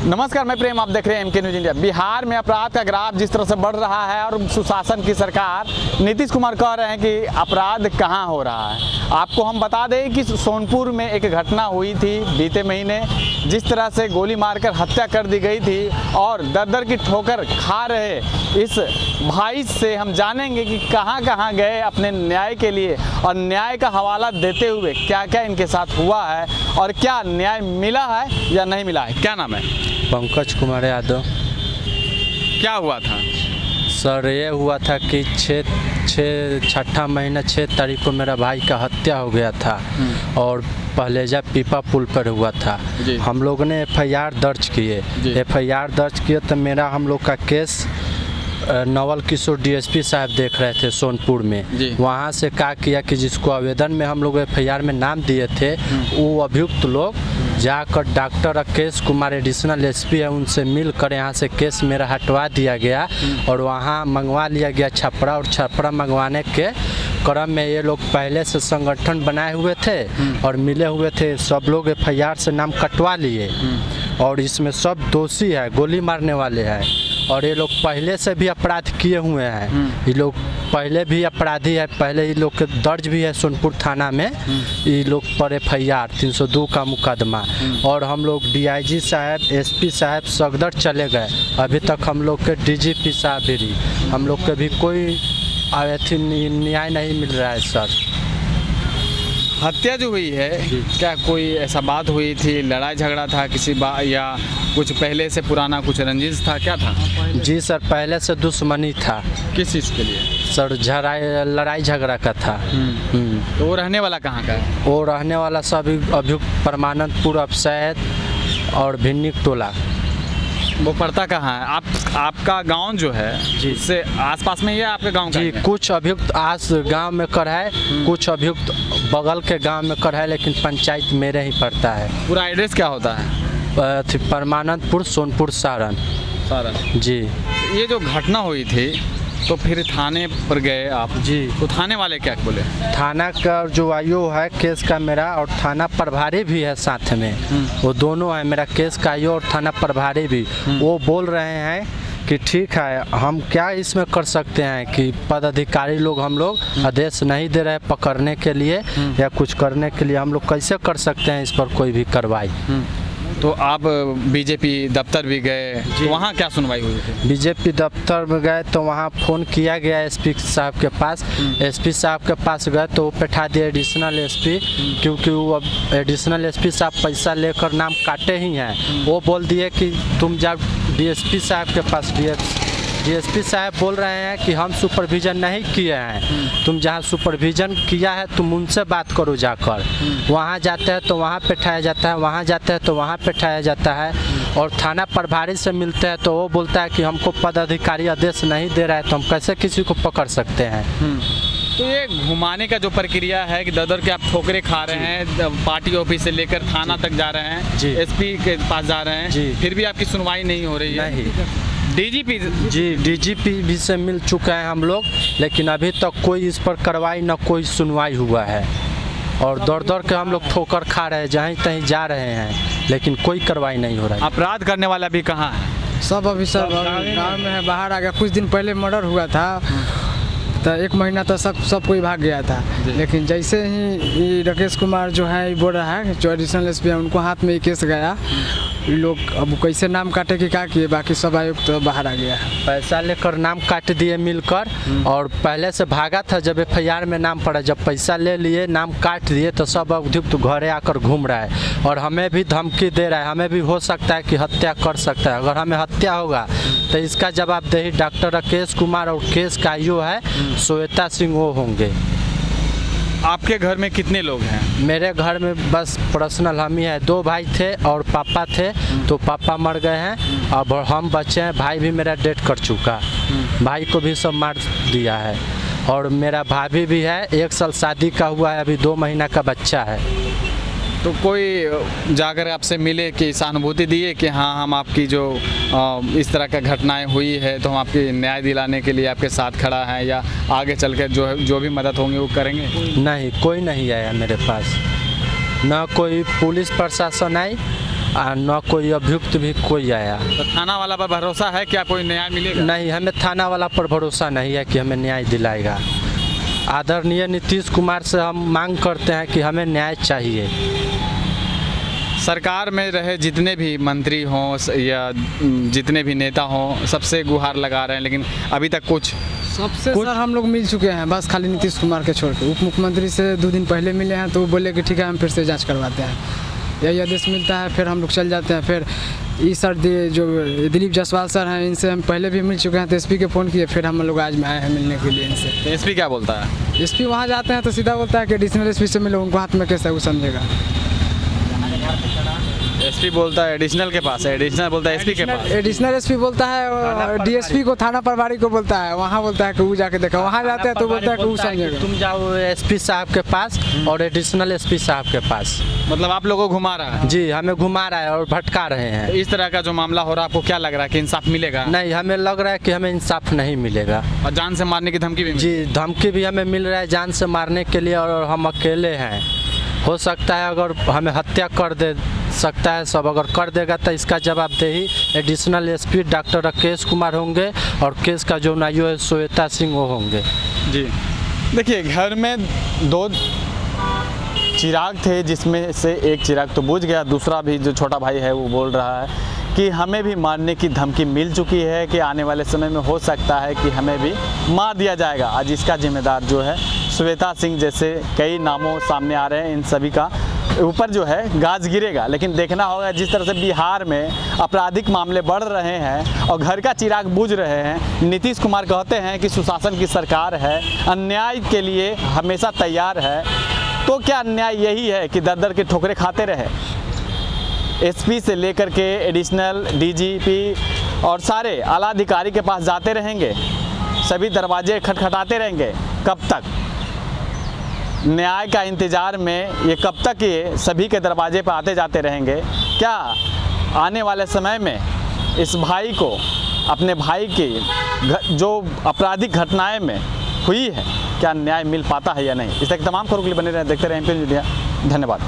नमस्कार, मैं प्रेम, आप देख रहे हैं एमके न्यूज इंडिया। बिहार में अपराध का ग्राफ जिस तरह से बढ़ रहा है और सुशासन की सरकार नीतीश कुमार कह रहे हैं कि अपराध कहां हो रहा है। आपको हम बता दें कि सोनपुर में एक घटना हुई थी बीते महीने, जिस तरह से गोली मारकर हत्या कर दी गई थी और दर दर की ठोकर खा रहे इस भाई से हम जानेंगे कि कहां कहां गए अपने न्याय के लिए और न्याय का हवाला देते हुए क्या क्या इनके साथ हुआ है और क्या न्याय मिला है या नहीं मिला है। क्या नाम है? पंकज कुमार यादव। क्या हुआ था सर? ये हुआ था कि छठा महीना 6 तारीख को मेरा भाई का हत्या हो गया था और पहलेजा पीपा पुल पर हुआ था। हम लोगों ने एफआईआर दर्ज किए। एफआईआर दर्ज किए तो मेरा हम लोग का केस नवल किशोर डीएसपी साहब देख रहे थे सोनपुर में। वहाँ से क्या किया कि जिसको आवेदन में हम लोग एफआईआर में नाम दिए थे वो अभियुक्त लोग जाकर doctor Rakesh Kumar additional SP है उनसे मिलकर यहाँ से केस मेरा हटवा दिया गया और वहाँ मंगवा लिया गया छपरा। और छपरा मंगवाने के क्रम में ये लोग पहले से संगठन बनाए हुए थे और मिले हुए थे। सब लोग एफआईआर से नाम कटवा लिए और इसमें सब दोषी है, गोली मारने वाले हैं और ये लोग पहले से भी अपराध किए हुए हैं। ये लोग पहले भी अपराधी है, पहले ये लोग के दर्ज भी है सोनपुर थाना में ये लोग पर एफआईआर 302 का मुकदमा। और हम लोग डीआईजी साहब, एसपी साहब सगदर चले गए, अभी तक हम लोग के डीजीपी साहब भी, हम लोग के भी कोई न्याय नहीं मिल रहा है सर। हत्या जो हुई है, क्या कोई ऐसा बात हुई थी, लड़ाई झगड़ा था किसी बात या कुछ पहले से पुराना कुछ रंजिश था, क्या था? जी सर, पहले से दुश्मनी था। किस चीज़ के लिए सर? लड़ाई झगड़ा का था। तो वो रहने वाला कहाँ का है? वो रहने वाला सब अभियुक्त परमानंदपुर अफसैद और भिन्निक टोला। वो पड़ता कहाँ है? आपका गांव जो है उससे आसपास में ही है आपका गांव का? जी, कुछ अभियुक्त आस गांव में कर है, कुछ अभियुक्त बगल के गांव में कर है, लेकिन पंचायत मेरे ही पड़ता है। पूरा एड्रेस क्या होता है? परमानंदपुर, सोनपुर, सारण। जी। ये जो घटना हुई थी तो फिर थाने पर गए आप? जी। तो थाने वाले क्या बोले? थाना का जो आईओ है केस का मेरा और थाना प्रभारी भी है साथ में, वो दोनों है, मेरा केस का आईओ और थाना प्रभारी भी। वो बोल रहे हैं कि ठीक है, हम क्या इसमें कर सकते हैं कि पदाधिकारी लोग हम लोग आदेश नहीं दे रहे पकड़ने के लिए या कुछ करने के लिए, हम लोग कैसे कर सकते हैं इस पर कोई भी कार्रवाई। तो आप बीजेपी दफ्तर भी गए, तो वहाँ क्या सुनवाई हुई थी? बीजेपी दफ्तर में गए तो वहाँ फ़ोन किया गया एसपी साहब के पास। एसपी साहब के पास गए तो वो बैठा दिए एडिशनल एसपी, क्योंकि वो अब एडिशनल एसपी साहब पैसा लेकर नाम काटे ही हैं। वो बोल दिए कि तुम जाओ डीएसपी साहब के पास। डीएसपी साहब बोल रहे हैं कि हम सुपरविज़न नहीं किए हैं, तुम जहाँ सुपरविज़न किया है तुम उनसे बात करो जाकर। वहाँ जाते हैं तो वहाँ पे ठहराया जाता है, वहाँ जाते हैं तो वहाँ पे ठहराया जाता है। और थाना प्रभारी से मिलते हैं तो वो बोलता है कि हमको पदाधिकारी आदेश नहीं दे रहा है, तो हम कैसे किसी को पकड़ सकते हैं। तो ये घुमाने का जो प्रक्रिया है कि दर के आप ठोकरे खा रहे हैं, पार्टी ऑफिस से लेकर थाना तक जा रहे हैं, एसपी के पास जा रहे हैं, फिर भी आपकी सुनवाई नहीं हो रही है? नहीं। डीजीपी? जी, डीजीपी भी से मिल चुका है हम लोग, लेकिन अभी तक कोई इस पर कार्रवाई न कोई सुनवाई हुआ है। और दौड़ दौड़ के हम लोग ठोकर खा रहे हैं, जहीं तहीं जा रहे हैं, लेकिन कोई कार्रवाई नहीं हो रहा है। अपराध करने वाला भी कहाँ है? सब अभी सब गाँव में है, बाहर आ गया। कुछ दिन पहले मर्डर हुआ था तो 1 महीना तो सब कोई भाग गया था, लेकिन जैसे ही राकेश कुमार जो है बोल रहा है जो एडिशनल एसपी है, उनको हाथ में ये केस गया। लोग अब कैसे नाम काटे कि क्या किए, बाकी सब आयुक्त तो बाहर आ गया। पैसा लेकर नाम काट दिए मिलकर, और पहले से भागा था जब एफआईआर में नाम पड़ा, जब पैसा ले लिए नाम काट दिए तो सब अभियुक्त घरे आकर घूम रहा है और हमें भी धमकी दे रहा है। हमें भी हो सकता है कि हत्या कर सकता है। अगर हमें हत्या होगा तो इसका जवाबदेही डॉक्टर राकेश कुमार और केस का आईओ है श्वेता सिंह वो होंगे। आपके घर में कितने लोग हैं? मेरे घर में बस पर्सनल हम ही है, 2 भाई थे और पापा थे, तो पापा मर गए हैं, अब हम बच्चे हैं। भाई भी मेरा डेथ कर चुका, भाई को भी सब मार दिया है। और मेरा भाभी भी है, 1 साल शादी का हुआ है, अभी 2 महीना का बच्चा है। तो कोई जाकर आपसे मिले कि सहानुभूति दिए कि हाँ हम आपकी जो इस तरह का घटनाएं हुई है तो हम आपके न्याय दिलाने के लिए आपके साथ खड़ा है, या आगे चलकर जो भी मदद होंगी वो करेंगे? नहीं, कोई नहीं आया मेरे पास, ना कोई पुलिस प्रशासन आई न कोई अभियुक्त भी कोई आया। तो थाना वाला पर भरोसा है क्या कोई न्याय मिलेगा? नहीं, हमें थाना वाला पर भरोसा नहीं है कि हमें न्याय दिलाएगा। आदरणीय नीतीश कुमार से हम मांग करते हैं कि हमें न्याय चाहिए। सरकार में रहे जितने भी मंत्री हों या जितने भी नेता हों, सबसे गुहार लगा रहे हैं, लेकिन अभी तक कुछ सबसे सर हम लोग मिल चुके हैं, बस खाली नीतीश कुमार के छोड़ के। उप मुख्यमंत्री से 2 दिन पहले मिले हैं तो वो बोले कि ठीक है हम फिर से जांच करवाते हैं, यही आदेश मिलता है, फिर हम लोग चल जाते हैं। फिर ये सर जो दिलीप जायसवाल सर हैं, इनसे हम पहले भी मिल चुके हैं, तो एसपी के फ़ोन किए, फिर हम लोग आज में आए हैं मिलने के लिए इनसे। तो एसपी क्या बोलता है? एसपी वहाँ जाते हैं तो सीधा बोलता है कि एडिशनल एसपी से मिलो, उनको हाथ में कैसे वो समझेगा। एसपी बोलता है एडिशनल के पास है, एडिशनल बोलता है एसपी के पास। एडिशनल एसपी बोलता है डीएसपी को, थाना प्रभारी को बोलता है, वहाँ बोलता है कि वो जाके देखा, वहाँ जाते हैं तो बोलता है कि वो समझेगा। तुम जाओ एसपी साहब के पास और एडिशनल एसपी साहब के पास। मतलब आप लोगों को घुमा रहा है? जी, हमें घुमा रहा है और भटका रहे हैं। इस तरह का जो मामला हो रहा है, आपको क्या लग रहा है कि इंसाफ मिलेगा? नहीं, हमें लग रहा है कि हमें इंसाफ नहीं मिलेगा। और जान से मारने की धमकी भी जी, धमकी भी हमें मिल रहा है जान से मारने के लिए, और हम अकेले हैं। हो सकता है अगर हमें हत्या कर दे सकता है सब, अगर कर देगा तो इसका जवाबदेही additional SP doctor Rakesh Kumar होंगे और केस का जो नायक है श्वेता सिंह वो होंगे। जी देखिए, घर में 2 चिराग थे, जिसमें से एक चिराग तो बुझ गया, दूसरा भी जो छोटा भाई है वो बोल रहा है कि हमें भी मारने की धमकी मिल चुकी है, कि आने वाले समय में हो सकता है कि हमें भी मार दिया जाएगा। आज इसका जिम्मेदार जो है श्वेता सिंह जैसे कई नामों सामने आ रहे हैं, इन सभी का ऊपर जो है गाज गिरेगा। लेकिन देखना होगा जिस तरह से बिहार में आपराधिक मामले बढ़ रहे हैं और घर का चिराग बुझ रहे हैं। नीतीश कुमार कहते हैं कि सुशासन की सरकार है, अन्याय के लिए हमेशा तैयार है, तो क्या अन्याय यही है कि दर दर के ठोकरें खाते रहे? एसपी से लेकर के एडिशनल डीजीपी और सारे आला अधिकारी के पास जाते रहेंगे, सभी दरवाजे खटखटाते रहेंगे, कब तक? न्याय का इंतज़ार में ये कब तक ये सभी के दरवाजे पर आते जाते रहेंगे? क्या आने वाले समय में इस भाई को, अपने भाई की जो आपराधिक घटनाएं में हुई है, क्या न्याय मिल पाता है या नहीं? इस तरह की तमाम खबरों के लिए बने रहें, देखते रहें एमपी न्यूज़ इंडिया। धन्यवाद।